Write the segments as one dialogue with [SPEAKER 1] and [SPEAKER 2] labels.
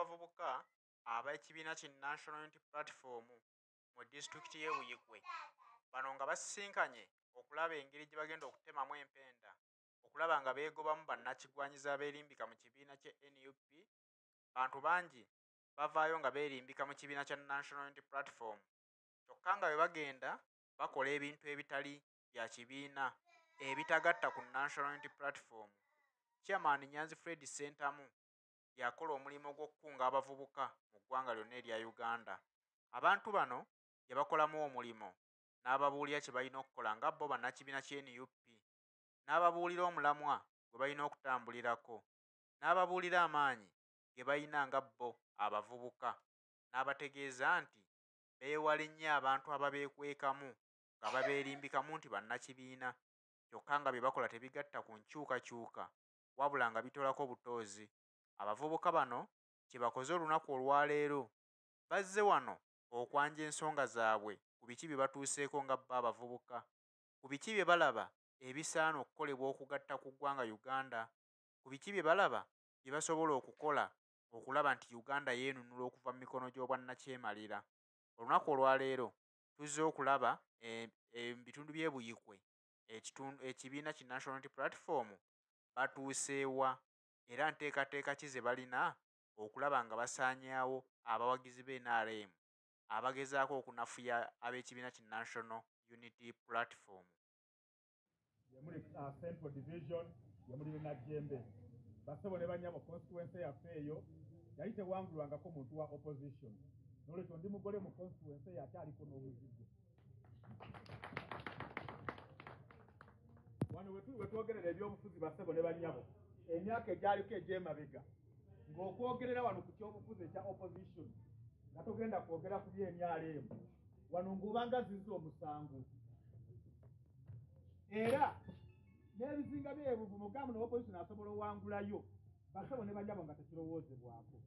[SPEAKER 1] w'abavubuka ab'ekibiina ki National Unity Platform mu disitulikiti y'e Buyikwe. Bano nga basisinkanye okulaba engeri gye bagenda okutemamu empenda, okulaba nga beegobamu bannakigwanyiza abeerimbika mu kibiina kye NUP. Bantu bangi bavaayo nga beerimbika mu kibiina kya National Unity Platform, kyokka nga bwe bagenda bakola ebintu ebitali bya kibiina ebitagatta ku National Unity Platform. Chairman Nyanzi Fred Sentamu yakola omulimu gw'okukunga abavubuka mu ggwanga lyonna erya Uganda. Abantu bano yabakolamu omulimo n'ababuulira kye balina okukola nga bo bannakibiina kye NUP, n'ababuulira omulamwa gwe balina okutambulirako, n'ababuulira amaanyi ge balina nga bo abavubuka, n'abategeeza nti beewale nnyo abantu ababeekwekamu nga babeerimbikamu nti bannakibiina, kyokka nga bye bakola tebigatta ku nkyukakyuka wabula nga bitolako butoozi. Abavubuka bano kye bakoze olunaku olwaleero, bazze wano okwanja ensonga zaabwe ku biki bye batuuseeko nga bo abavubuka, ku biki bye balaba ebisaana okukolebwa okugatta ku ggwanga Uganda, ku biki bye balaba bye basobola okukola okulaba nti Uganda yeenunula okuva mu mikono gy'obwannakyemalira. Olunaku olwaleero tuzze okulaba ebitundu by'e Buyikwe ekibiina ki National Unity Platform batuuseewa era nteekateeka ki ze balina okulaba nga basaanyaawo abawagizi b'NRM abagezaako okunafuya ab'ekibiina ki National Unity Platform.
[SPEAKER 2] Yemuli Central Division, yemuli Najjembe. Basebo ne banyabo constituency yaffe eyo yali tewangulwangako muntu wa opposition. N'olwekyo ndi mugole mu constituency yakyaliko n'omuzigo. Wano we twogerera ebyobufuzi basebo ne banyabo emyaka egyaliko egy'emabega ng'okwogerera wano ku kyobufuzi ekya opposition nga togenda kwogera ku by'NRM wano ng'obanga zizza omusango era n'ebizinga by'ebuvumu gamu ne opposition asobola owangulayo basebo ne banyabo nga tekirowoozebwako.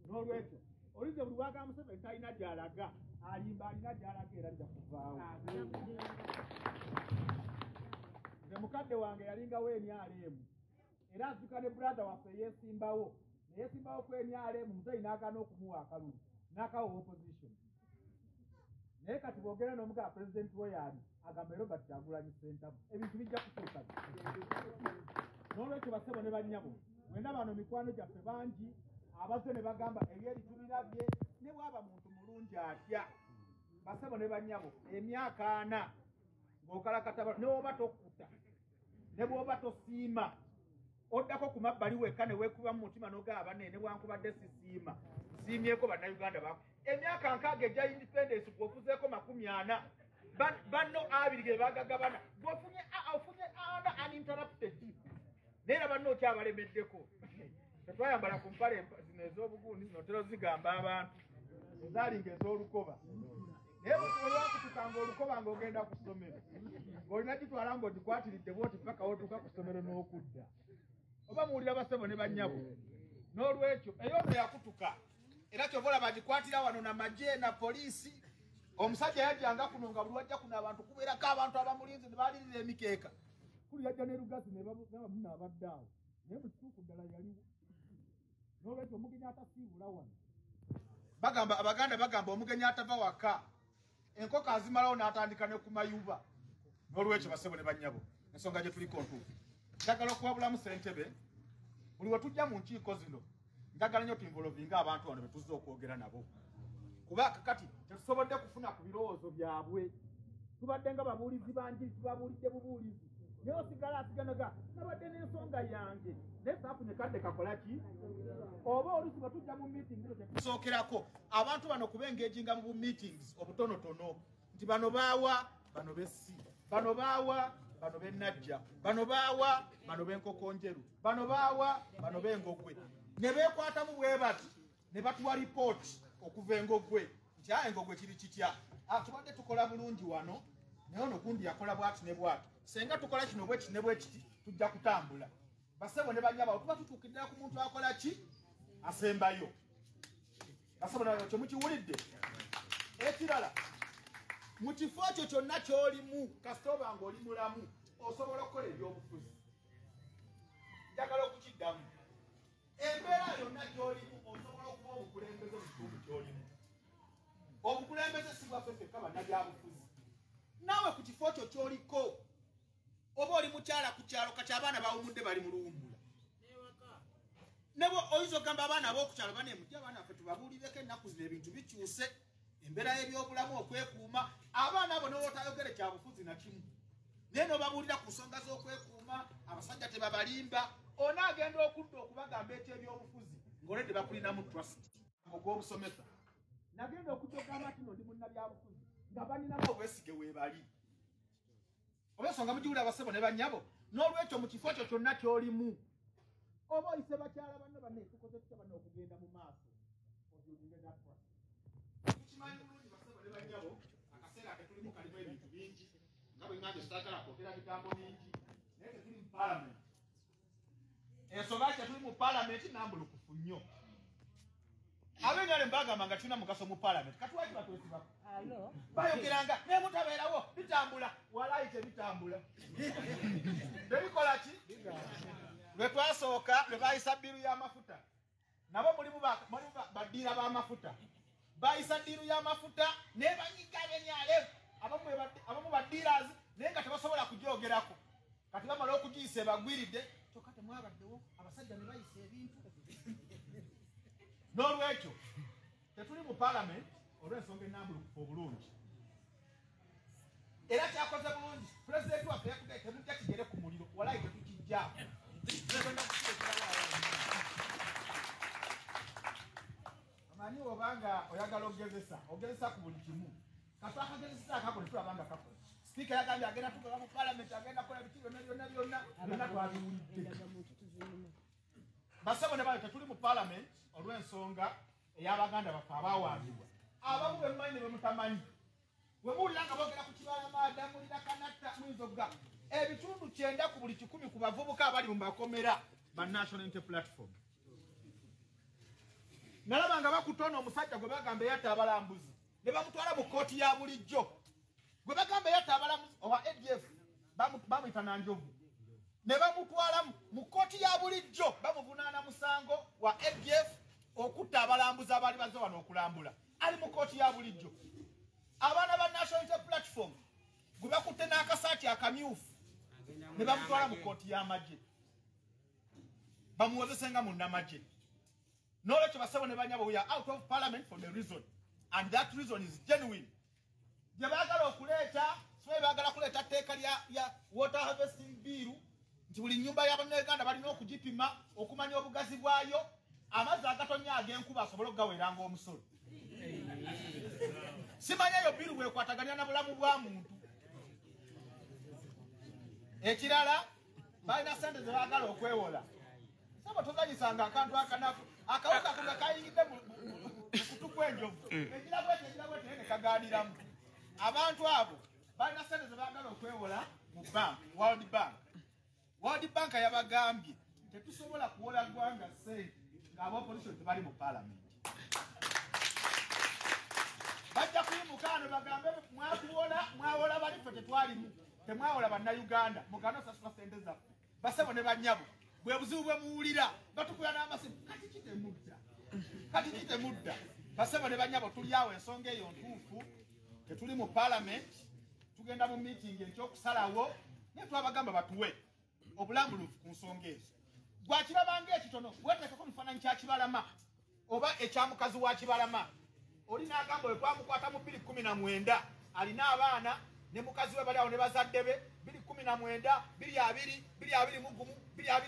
[SPEAKER 2] N'olwekyo olize buli waga Museveni talina gy'alaga alimba alina gy'alaga era ajja kuvaawo. Nze mukadde wange yalingawo NRM era azuka ne brother waffe yeesimbawo neyeesimbawo ku NRM Museveni n'agaana okumuwa akalulu n'akawa opposition. Naye kati boogera n'omugaba president we yali agamba Robert Kyagulanyi Ssentamu ebintu bijja kutuuka. N'olwekyo basebo ne bannyabo mwena bano mikwano gyaffe bangi abazze ne bagamba ebyeri tubirabye ne bwaba muntu mulungi atya. Basebo ne bannyabo emyaka 4 ng'okalakata ne bw'oba tokkuta ne bw'oba tosiima oddako ku mabbali wekka ne weekuba mu mutima n'ogaba ne bwankubadde sisiima siimyeko bannayuganda baako. Emyaka 6 egya independence bw'ofuzeeko 40 banno 2 ge bagagabana bw'ofunye ana uninterrupted neera banno okyabalemeddeko. Tetwayambala ku mpale zino ez'obuguuni zino tero zigamba abantu ezaalinga ez'olukoba naye olwakutukanga olukoba ng'ogenda ku ssomero ng'olina gitwala ng'ogikwatiridde bwoti paka wotuuka ku ssomero n'okudda. Oba muwulira basebo ne bannyabo. N'olwekyo ey'ono yakutuka era kyova olaba agikwatira wano na magye na poliisi. Omusajja yajjanga kuno nga buli wajja kuno abantu kubeerako abantu abamulinzi ne baalirira emikeeka kuli yajja ne Lugazi ne bamuno abadde awo naye mu kituufu ddala yaliwo. N'olwekyo omugenyi atasiibula wano bagamba Abaganda bagamba omugenyi atava waka enkoko azimalawo n'atandika ne ku mayuba. N'olwekyo basebo ne bannyabo ensonga gye tuliko ntuufu. Njagala okuwabulamu ssentebe buli we tujja mu nkiiko zino njagala nnyo tuinvolovinga abantu wano be tuzze okwogera nabo kuba kakati tetusobodde kufuna ku birowoozo byabwe. Tubadde nga babuulizi bangi tubabuulidde bubuulizi naye osigala asiganaga nabadde n'ensonga yange naye saafunye kadde kakola ki oba oluusi bwe tujja mu meeting tetusookerako abantu bano kubengeejinga mu meetings obutonotono nti bano baawa bano bessi bano baawa bano b'ennajja bano baawa bano b'enkoko njeru bano baawa bano b'engogwe ne beekwatamu bwe bati ne batuwa ripooti okuva engogwe nti engogwe kiri kitya. Tubadde tukola bulungi wano naye ono gundi yakola bwati ne bwati. Senga tukola kino bwekiti ne bwekiti tujja kutambula. Basebo ne bannyabo tuba tutuukiddira ku muntu akola ki asembayo. Basebo ne kyo mukiwulidde. Ekirala mu kifo ekyo kyonna ky'olimu kasitoba ng'oli mulamu osobola okukola ebyobufuzi. Njagala okukiddamu embeera yonna gy'olimu osobola okuba basibwa ffe kaba na byabufuzi nawe ku kifo kyo kyoliko oba oli mukyala ku kyalo kati abaana bawumudde bali mu luwummula nebo oyinza okugamba abaana ab'okukyalo banemujja abaana ffe tubabuulireko ennaku zino ebintu bikyuse embeera y'ebyobulamu okwekuuma abaana abo n'otaayogere kyabufuzi na kimu naye n'obabuulira ku nsonga z'okwekuuma abasajja tebabalimba onaagenda okudda okubagamba eky'ebyobufuzi ng'oledde bakulinamu trust ogw'obusomesa nagenda okujja ogamba tino ndi munnabyabufuzi nga baninamu obwesige weebali oba ensonga mugiwulira abasebo ne bannyabo n'olwekyo mu kifo kyo kyonna ky'olimu oba oyise bakyala banne banne tukoze tutya banne okugenda mu maaso tukimanyi bulungi basebo ne bannyabo akaseera ake tulimu kalimu ebintu bingi nga bwe ŋŋambye sitaagala kwogera bigambo bingi naye tetuli mu paalamenti ensonga kye tuli mu paalamenti nambulukufu nnyo abenyale mbagamba nga tulina mugaso mu paalamenti katuwaki batwesibako bayogeranga naye mutabeerawo bitambula walayi tebitambula tebikola ki lwe twasooka lwe bayisa bbiru y'amafuta nabo mulimu baddiira b'amafuta bayisa ddiiru y'amafuta naye banyiga abenyale abamu baddiirazi naye nga tebasobola kugyogerako kati bamala okugiyisa ebagwiridde kyokka temwabaddewo abasajja ne bayisa ebintu n'olwekyo tetuli mu paalamenti olw'ensonga ennambulukufu obulungi era kyakoze bulungi pulezidenti waffe yakugee temujja kigere ku muliro walayi tetukijjaamu amanyi obanga oyagala ogezesa ku buli kimu kati akagezesa akako ne tulaba nga kakola sipiika yagambye agenda tugola mu paalamenti agenda kola biti byonna byonna twabiwulidde basebo ne bayo tetuli mu paalamenti olw'ensonga ey'abaganda baffe abaawambibwa abamu bemumanyi ne bemutamanyi bwe muwulira nga boogera ku kibalamaada mulira kanatta muyinza ebitundu 9 ku buli 100 ku bavubuka abali mu makomera ba national unity platform nalaba nga bakutona omusajja gwe bagamba eyatta abalambuzi ne bamutwala mu kooti ya bulijjo gwe bagamba eyatta abalambuzi owa ADF bamuyita Nanjovu ne bamutwala mu kooti ya bulijjo bamuvunaana musango wa ADF okutta abalambuzi abaali bazze wano okulambula ali mu kooti ya bulijjo abaana ba national unity platform gwe bakutte n'akasaati akamyufu ne bamutwala mu kooti y'amagye bamuwozesenga munnamagye n'olwekyo basebo ne banyabo we are out of parliament for the reason and that reason is genuine gye baagala okuleeta sibe baagala kuleeta tteeka lya water harvesting bill nti buli nnyumba y'abannayuganda balina okugipima okumanya obugazi bwayo amazzi agatonya ag'enkuba asobole okugaweeranga omusolo simanya eyo biru bwekwataganya na bulamu bwa muntu ekirala balina sente ze baagala okwewola saba tozanyisanga akantu akanafu akawuka kuga kayingidde mu kutu kw'enjovu ekirabwete ne kagaaniramu abantu abo balina sente ze baagala okwewola mu bank World Bank yabagambye tetusobola kuwola ggwanga sente ng'abaopposition tebali mu paalamenti bajja kuyimuka ano bagambe mwawola bali ffe tetwalimu temwawola bannayuganda mugano sasula sente zaffe basebo ne bannyabo bwe buzibu bwe muwulira batukuya n'amasimu kati kitemudda basebo ne bannyabo tuli awo ensonga eyo ntuufu tetuli mu paalamenti tugenda mu meeting ekyokusalawo naye twabagamba batuwe obulambulufu ku nsonga ezo gwakirabanga ekitono weteekako mufaananyi kya Kibalama oba ekyamukazi wa Kibalama oli n'agamba bwe twamukwata mu 2019 alina abaana ne mukazi we bali awo ne bazadde be 2019 22 21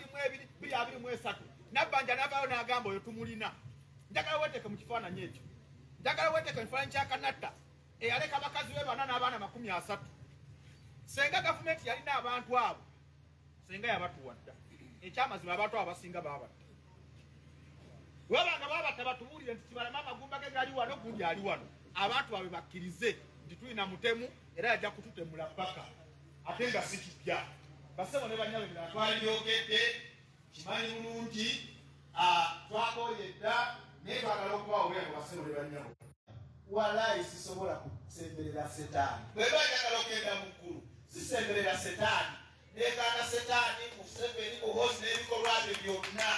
[SPEAKER 2] 22 23 nabbanja n'avaayo n'agamba oyo tumulina njagala weteeke mu kifaananyi ekyo njagala weteeke mu kifaananyi kya Kanatta eyaleka abakazi be bana n'abaana 30 senga gavumenti yalina abantu abo senga yabatuwadda ekyamazima abantu abo abasinga babatta wabanga babatta batubuulire nti Kibalama amagumba ge gali wano gundi ali wano abantu babe bakkirize nti tulina mutemu era yajja kututemula paka ate nga si kipya basebo ne banyabe bira twalyogedde kimanyi bulungi twakoyedda naye twagala okubawo obuyambi basebo ne banyabo walayi sisobola kusemberera setaani bwe bajagala okugenda mu ggulu sisemberera setaani negaana setaani Museveni muhozi n'ebikolwa bye byonna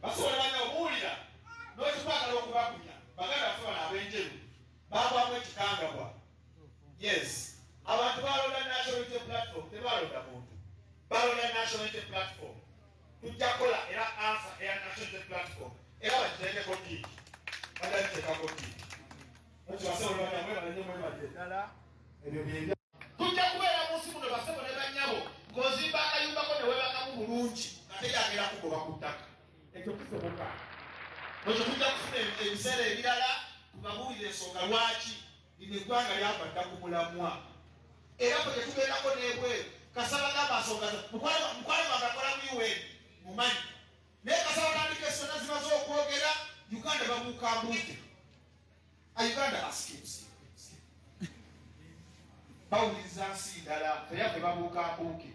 [SPEAKER 2] basobola banya obuwulira n'ekitwagala okubakunya tujja kukola era ansa eya national platform era bagiteekeko tiiki bagiteekako tiiki ddala ebyo byebya tujja kubeera munsi muno basebo ne bannyabo ng'ozimba akayumbako ne weebakamu bulungi ate yagera kugoba ku ttaka ekyo kisoboka ekyo tujja kufuna ebiseera ebirala tubabuulira ensonga lwaki lino eggwanga lyava dda ku mulamwa era kwe tetugendako n'ebweru kasaba g'amasonga mukwale bagakola mu UN mumanyi naye kasaba tandika esona zimaze okwogera Uganda babuuka mbuuke Uganda asikimusi bawuliriza nsi ddala feyaffe babuuka mbuuke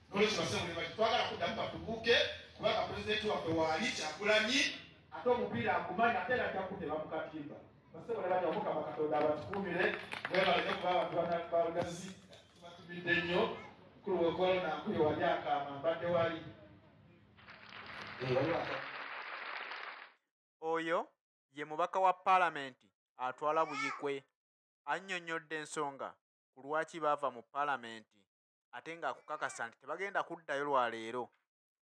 [SPEAKER 2] nolwekyo basebule bati twagala kuddamu batubuuke kubanga pulezidenti waffe waali Kyagulanyi ate omupiira akumanya ate era kyakuteba mu katimba basebule bati Mukama Katonda abatukuumire webaleke kuba abantu bagazi tubatumidde nnyo kulu wekolona nkuye wali akaama mbadde wali
[SPEAKER 1] oyo ye mubaka wa paalamenti atwala Buyikwe annyonnyodde ensonga ku lwaki baava mu paalamenti ate ng'akukakasa nti tebagenda kuddayo lwaleero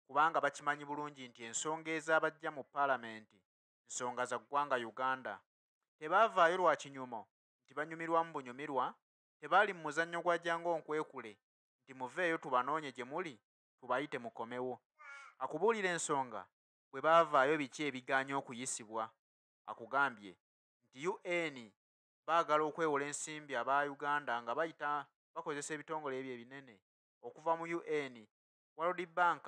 [SPEAKER 1] kubanga bakimanyi bulungi nti ensonga ez'abajja mu paalamenti nsonga za ggwanga Uganda. Tebaavaayo lwa kinyumo nti banyumirwa mu bunyumirwa, tebaali mu muzannyo gwa Jangu Onkwekule nti muveeyo tubanoonye gye muli tubayite mukomewo. Akubuulira ensonga bwe baavaayo biki ebigaanya okuyisibwa. Akugambye nti UN baagala okwewola ensimbi aba Uganda nga bakozesa ebitongole ebyo ebinene. Okuva mu UN, World Bank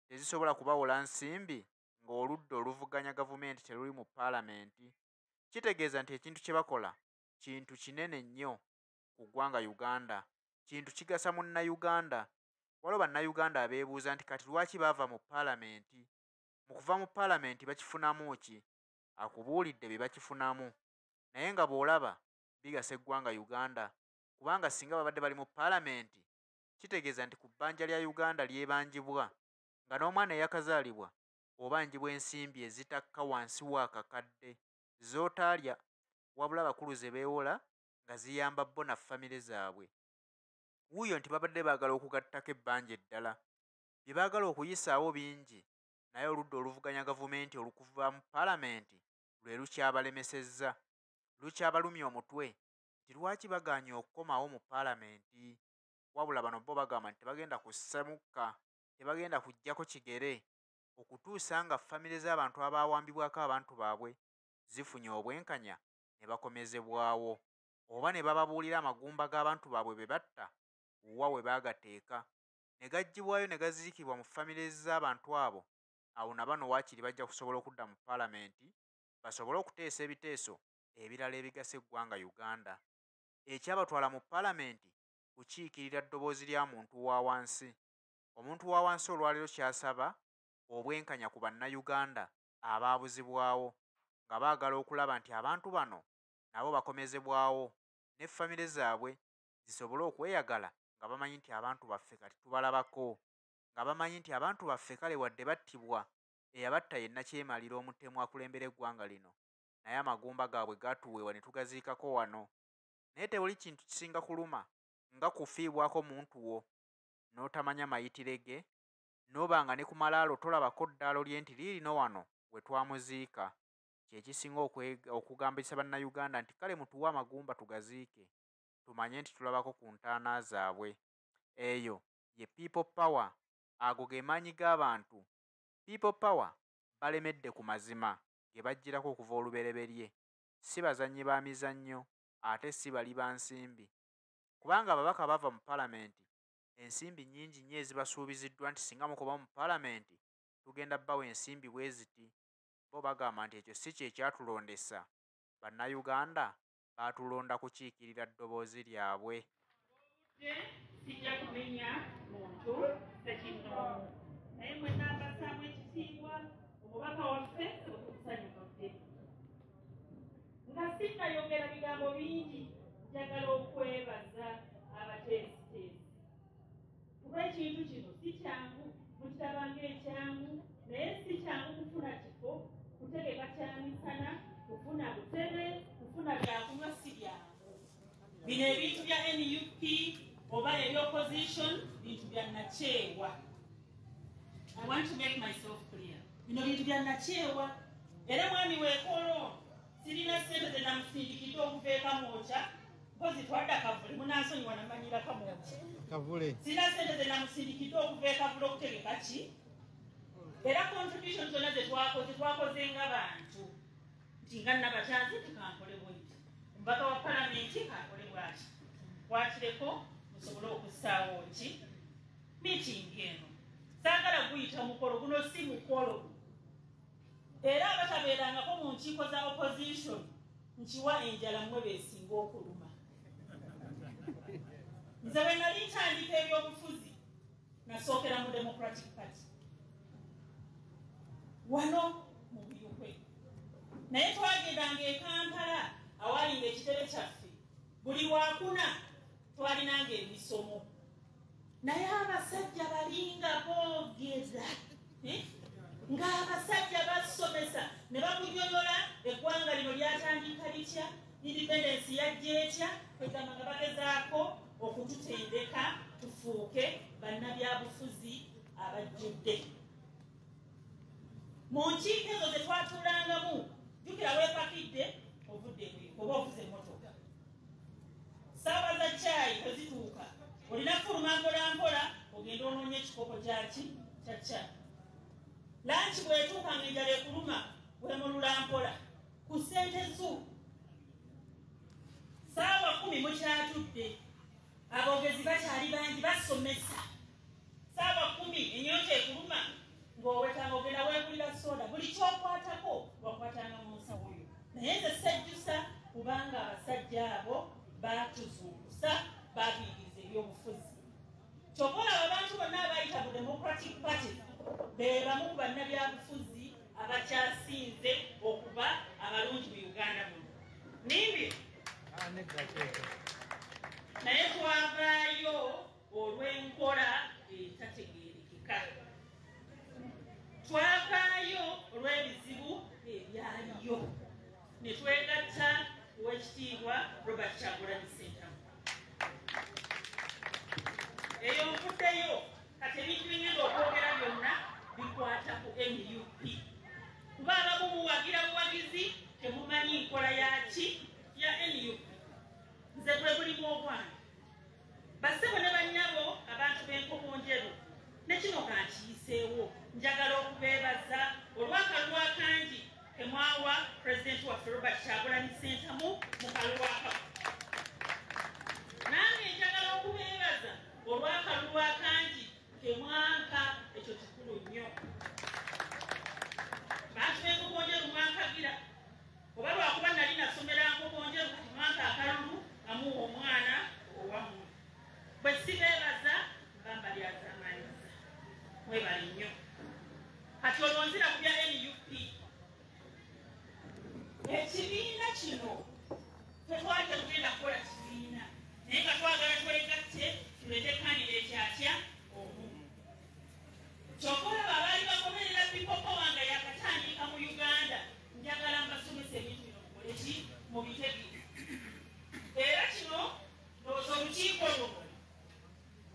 [SPEAKER 1] tezisobola kubawola nsimbi ng'oludda oluvuganya gavumenti teruli mu paalamenti. Kitegeeza nti ekintu kye bakola kintu kinene nnyo ku ggwanga Uganda, kintu kigasa munnayuganda. Waliwo bannayuganda abeebuuza nti kati lwaki baava mu paalamenti? Mu kuva mu paalamenti bakifunamu ki? Akubuulidde bye bakifunamu, naye nga bw'olaba bigasa eggwanga Uganda, kubanga singa babadde bali mu paalamenti kitegeeza nti ku bbanja lya Uganda lyebanjibwa nga n'omwana eyakazaalibwa obanjibwa ensimbi ezitakka wansi w'akakadde z'otaalya wabula abakulu ze beewola nga ziyamba bo na famire zaabwe. Wuuyo nti babadde baagala okugattako ebbanja eddala. Bye baagala okuyisaawo bingi, naye oludda oluvuganya gavumenti olukuva mu paalamenti lwe lukyabalemesezza, lukyabalumya omutwe nti lwaki bagaanye okukomawo mu paalamenti. Wabula bano bo bagamba nti tebagenda kussa mukka, tebagenda kuggyako kigere okutuusa nga famire z'abantu abaawambibwako abantu baabwe zifunye obwenkanya ne bakomezebwawo, oba ne bababuulira amagumba g'abantu baabwe be batta wa we baagateeka ne gaggyibwayo ne gaziikibwa mu famire z'abantu abo. Awo na bano waakiri bajja kusobola okudda mu paalamenti basobole okuteesa ebiteeso ebirala ebigasa eggwanga Uganda. Ekyabatwala mu paalamenti kukiikirira ddoboozi lya muntu wa wansi. Omuntu wa wansi olwaleero kyasaba obwenkanya ku bannayuganda abaabuzibwawo, nga baagala okulaba nti abantu bano nabo bakomezebwawo ne famire zaabwe zisobole okweyagala, nga bamanyi nti abantu baffe kati tubalabako, nga bamanyi nti abantu baffe kale wadde battibwa, eyabatta yenna kyemalira omutemu akulembera eggwanga lino, naye amagumba gaabwe gaatuweebwa ne tugaziikako wano. Naye tewali kintu kisinga kuluma nga kufiibwako muntu wo n'otamanya mayitire ge, n'oba nga ne ku malaalo tolabako ddaalo lye nti liirino wano we twamuziika. Kye kisinga okugambisa bannayuganda nti kale mutuwe amagumba tugaziike, tumanye nti tulabako ku ntaana zaabwe. Eyo ye people power, ago ge maanyi g'abantu. People power balemedde ku mazima ge bajjirako okuva olubereberye. Si bazannyi ba mizannyo ate si bali ba nsimbi, kubanga ababaka bava mu paalamenti ensimbi nnyingi nnyo ezibasuubiziddwa nti singa mukoba mu paalamenti tugenda bbawa ensimbi bwe ziti. Bo bagamba nti ekyo si kye kyatulondesa. Bannayuganda baatulonda kukiikirira ddoboozi lyabwe.
[SPEAKER 3] Sijja kumenya muntu sekinoomu, naye mwenna abassaamu ekitiibwa omubaka waffe okutusanyukadde. Nga sinnayogera bigambo bingi, njagala okwebaza abateesiteesi kuba ekintu kino si kyangu, mukitabanga ekyangu, naye si kyangu kufuna kifo, kutegeka kyamisana, kufuna butebe, kufuna byakunywa si byangu. Bino ebintu bya NUP oba eby'opposition bintu bya nakyewa. want to make myself clear. Bino bintu bya nakyewa. Era mwami weekolo sirina ssente ze namusindikidde okuveeka mwokya mpozi twadda Kavule munansonyiwa namanyira kamwoki Kavule sirina ssente ze namusindikidde okuveeka Kavule okutegeka ki era contribution zonna zetwakoze nga bantu nti nga nabakyanzi tikankole bwenti omubaka wa palamenti kankole bwaki wakireko musobole okussaawo ki meeting eno saagala guyita mukolo guno si mukolo era abatabeerangako mu nkiiko za opposition nkiwa enjala mmwe beesinga okuluma nze bwe nali ntandika ebyobufuzi nasookera mu Democratic Party wano mu Buyikwe naye twagendanga e Kampala awalinga ekitebe kyaffe buli wakuna twalinanga emisomo naye abasajja balinga boogeza ng'abasajja basomesa ne bakunyonyola eggwanga lino lyatandika litya independence yajja etya egamba nga bagezaako okututendeka tufuuke bannabyabufuzi abajjudde mu nkiiko ezo ze twatuulangamu jjukira weepakidde ovudde oba ovuze emmotoka saaba za caayi tezituuka olina fuluma mpolampola ogenda onoonya ekikopo kyaki kya caayi lanchi bwetuuka ng'enjala ekuluma wemulula mpola ku ssente zo saawa 10 mukyatudde aboogezi bakyali bangi basomesa saawa 10 ennyonta ekuluma ng'owetanga ogenda weegulira soda buli kyokwatako wakwatanga mu nsawo yo naye nze sejjusa kubanga abasajja abo baatuzuukusa baatuyigiriza ebyobufuzi kyokola abantu bonna abayita mu Democratic Party be bamu ku bannabyabufuzi abakyasinze okuba abalungi mu Uganda muno nimbi naye twavaayo olw'enkola etategeerekeka twavaayo olw'ebizibu ebyaliyo ne twegatta ow'ekitiibwa Robert Kyagulanyi Ssentamu eyo nvuddeyo kati ebintu bingenda okwogera byonna bikwata ku NUP kuba abamu muwagira buwagizi temumanyi nkola yaki ya NUP nze bwe bulimu obwange bassebo ne bannyabo abantu b'enkomo njeru ne kino kankiyiseewo njagala okubeebaza olw'akalulu akangi kemwawa pulezidenti waffe Robert Kyagulanyi Ssentamu mu kalulu akamu nange njagala okubeebaza olw'akalulu akangi kemwanka ekyo kikulu nnyo bantu b'enkomonjeru mwankagira oba lwakuba nali nasomera nkomonjeru kati mwanka akalulu amuwa omwana owamu bwe sibeebaza mbamba lyazamaniza mwebali nnyo kati olwonzira ku bya NUP ekibiina kino tetwali tetugenda kukola kibiina naye nga twagala twegatte tulete kandidate atya omu kyokola babaali bagoberera pipopo wange yakatandika mu Uganda njagala mbasomesa ebintu bino mukole ki mu bitegire era kino ndowooza olukiiko luno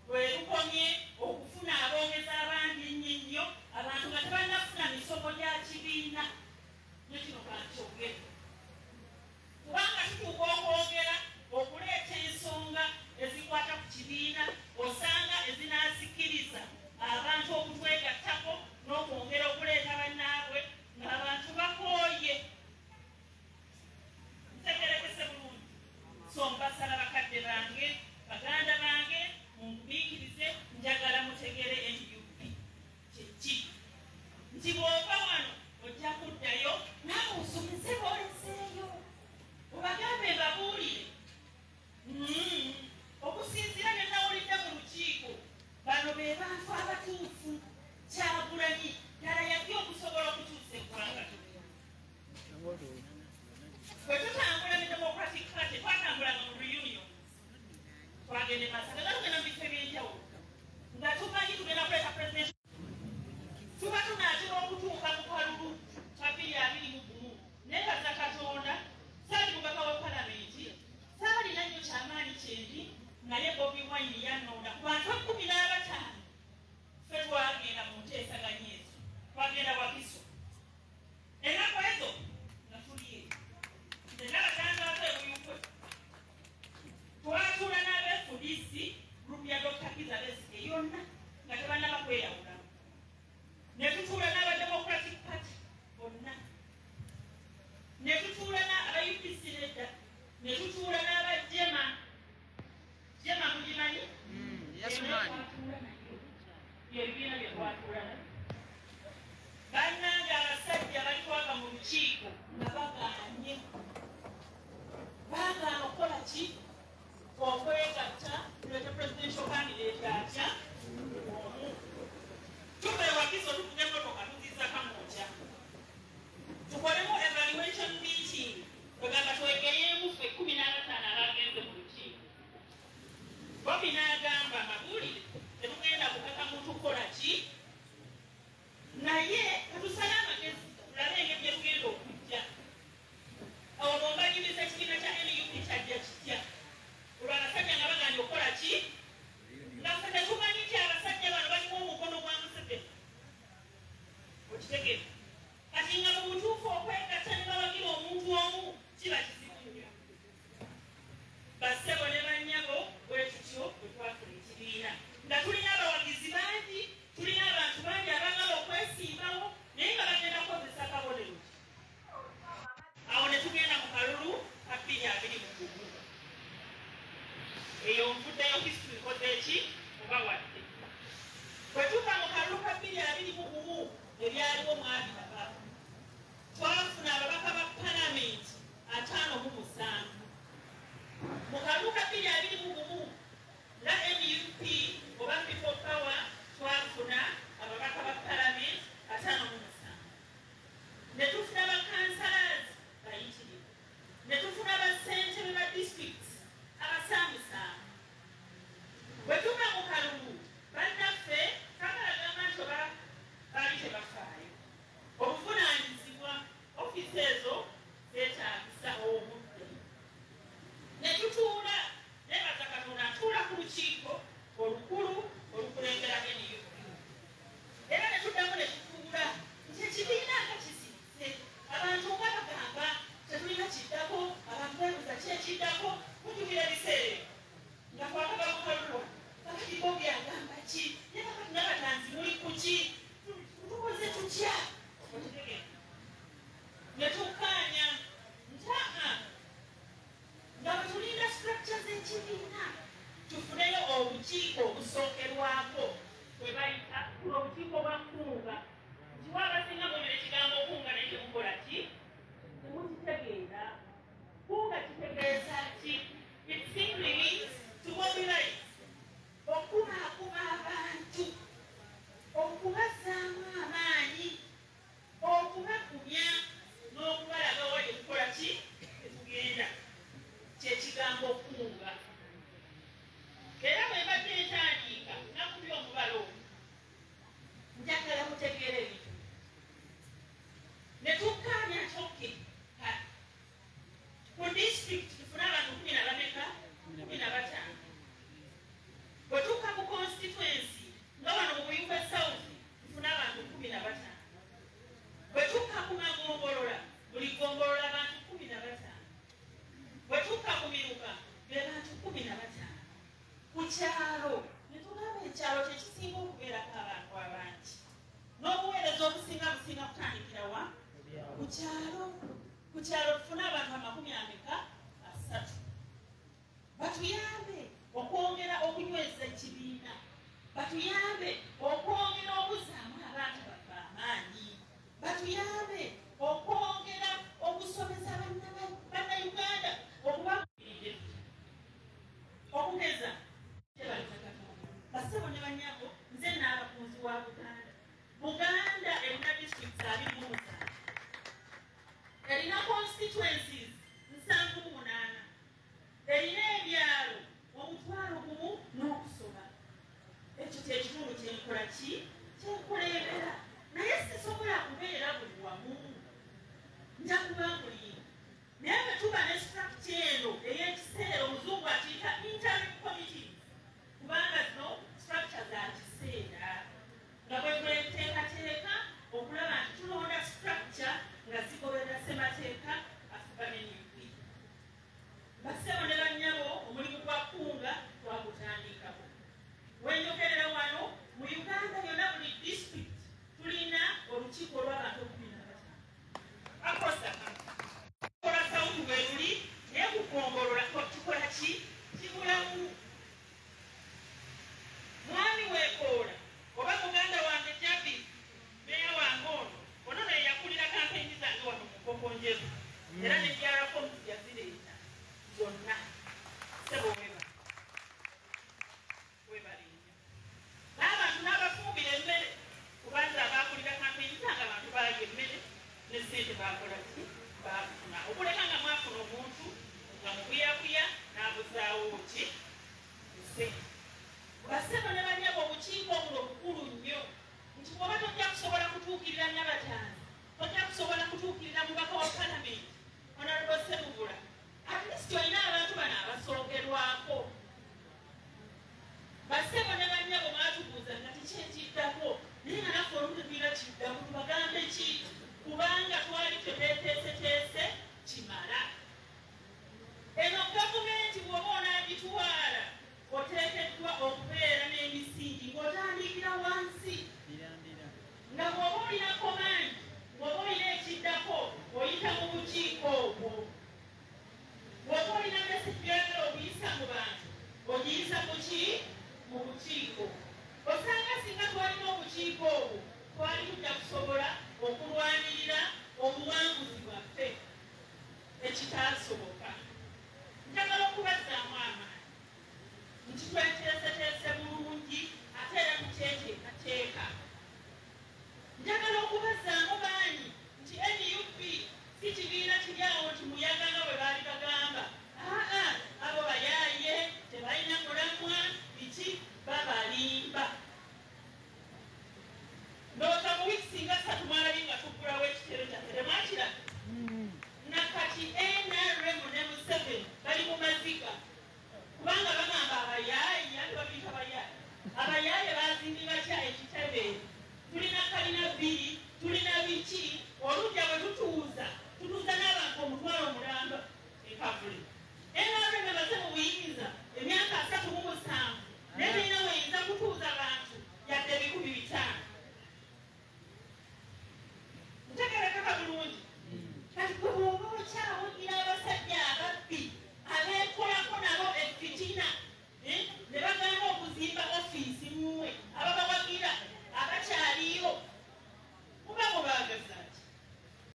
[SPEAKER 3] lwe lukomye okufuna aboogezi abangi nnyo abantu nga tebannafuna misomo gya kibiina ne kino kankyogere kubanga tutuuka okwogera okuleeta ensonga ezikwata ku kibiina osanga ezinaazikiriza abantu okutwegattako n'okwongera okuleeta bannaabwe ng'abantu bakooye ntegerekese bulungi so mbasala bakadde bange baganda bange munkubiikirize njagala mutegere NUP kyeki nti bw'ova wano ojja kuddayo naawe osomese booleseeyo obagambe babuulire okusinziira ne nawulidde mu lukiiko bano be bantu abatuufu Kyagulanyi ddala yajja okusobola okutuusa eggwanga bwe tutambula ne Democratic Party twatambulanga mu reunion twagende Masaka tugenda mu bifo ebyenjawulo nga tumanyi tugenda kuleeta president tuba tunaatera okutuuka okitegeka kati nga mu butuufu okwegatta ne bawagira omuntu omu kiba kizibu nnyo bassebo ne bannyabo bwe tutyo bwe twafuna ekibiina nga tulina abawagizi bangi tulina abantu bangi abagala okwesimbawo naye nga bagenda kukozesa kabonero awo ne tugenda mu kalulu ka 2021 eyo nvuddeyo history koze eki oba wadde bwe tuva mu kalulu ka 2021 ebyaliwo mwabiraba twafuna ababaka ba palamenti 57 mu kalulu ka 2021 la MUP oba people power twafuna ababaka ba palamenti 57 ne tufuna bakansalas bayitirivu ne tufuna basentebe ba district abasamusaamu bwe tuva mu kalulu bannaffe kabalagamba nti oba baali tebafaayo obuvunaanyizibwa ofisi ezo zeetaagisa obudde ne tutuula nebaza katonda atuula ku lukiiko olukulu olukulembera NUP era ne tuddamu ne tutuula nti ekibiina nga kisirise abantu nga bagamba tetulina kiddako abantu beebuza ki ekiddako mujjukira ebiseera nga twakaba mu kalulwa kakati Bobi agamba ki ne kakati n'abatanzi muli ku ki tukoze tutya ne tukkaanya ntaa nga bwe tulinda structure z'ekibiina tufuneyo obukiiko obusookerwako bwe bayita obukiiko bwa kunga nti waabasinga mwogera ekigambo kunga naye temukola ki temukitegeera kunga kitegeeza ki it simply means to mobilize okubaakuma abantu okubazzaamu amaanyi okubagumya n'okubalaga wali okukola ki etugenda kyekigambo kunga era bwe mbadde entandika nakubye omubalo njagala mutegeere ebintu ne tukkaanya ntoke ku district tufune abantu 15 bwe tukka ku constituency nga wano mu Buyikwe South tufune abantu 15 bwe tukka ku magombolola buli gombolola abantu 15 bwe tukka ku miruka be bantu 15 ku kyalo ne tugamba ekyalo kyekisinga okubeerako abantu abangi n'obuweereza obusinga businga kutandikira wa ku kyalo tufune abantu 3 batuyambe okwongera okunyweza ekibiina batuyambe okwongera okuzzaamu abantu baffe amaanyi batuyambe okwongera okusomesa bannayuganda okubagulidde okugeza basebo ne bannyabo nze n'abakunzi wa Buganda erina districts 27 erina constituencies 78 erina ebyalo 1,000 n'okusoba ekyo kyekitundu kyenkola ki kyenkulembera naye sisobola kubeera buli wamu njakuba mulimu naye bwe tuba ne structure eno ey'ekiseera omuzungu akiyita interim committees kubanga zino structure za kiseera nga bwe tweteekateeka okulaba nti tulonda structure nga zigoberera ssemateeka afuga NUP bassebo ne bannyabo omulimu gwa kunga twagutandikako wenjogerera wano mu Uganda yonna buli district tulina olukiiko olw'abantu 15 akosa kola sauti bwe luli naye kukombolola tukola ki kibulamu mwami weekoola oba muganda wange Jabi meya wange ono naye yakulira kampeyini zange wano mu Kokonjeru era ne byalako yazireeta zonna sebo webalinnya n'abantu n'abafumbira emmere kubanza abaakulira kampeyini zange abantu balya emmere ne ssente baakola ki baafuna okuleka nga mwafuna omuntu nga mubuyabuya n'abuzaawo ki ssente bassebo ne bannyabo obukiiko obuno bukulu nnyo nti bwoba tojja kusobola kutuukirira Nnabatanzi tojja kusobola kutuukirira mubaka wa palamenti Honorable Ssemuvula at least olina abantu bano abasookerwako bassebo ne bannyabo baatubuuza nga tikyekiddako naye nga naffe olumu tetulina kidda bagambe ki kubanga twali tebeeteeza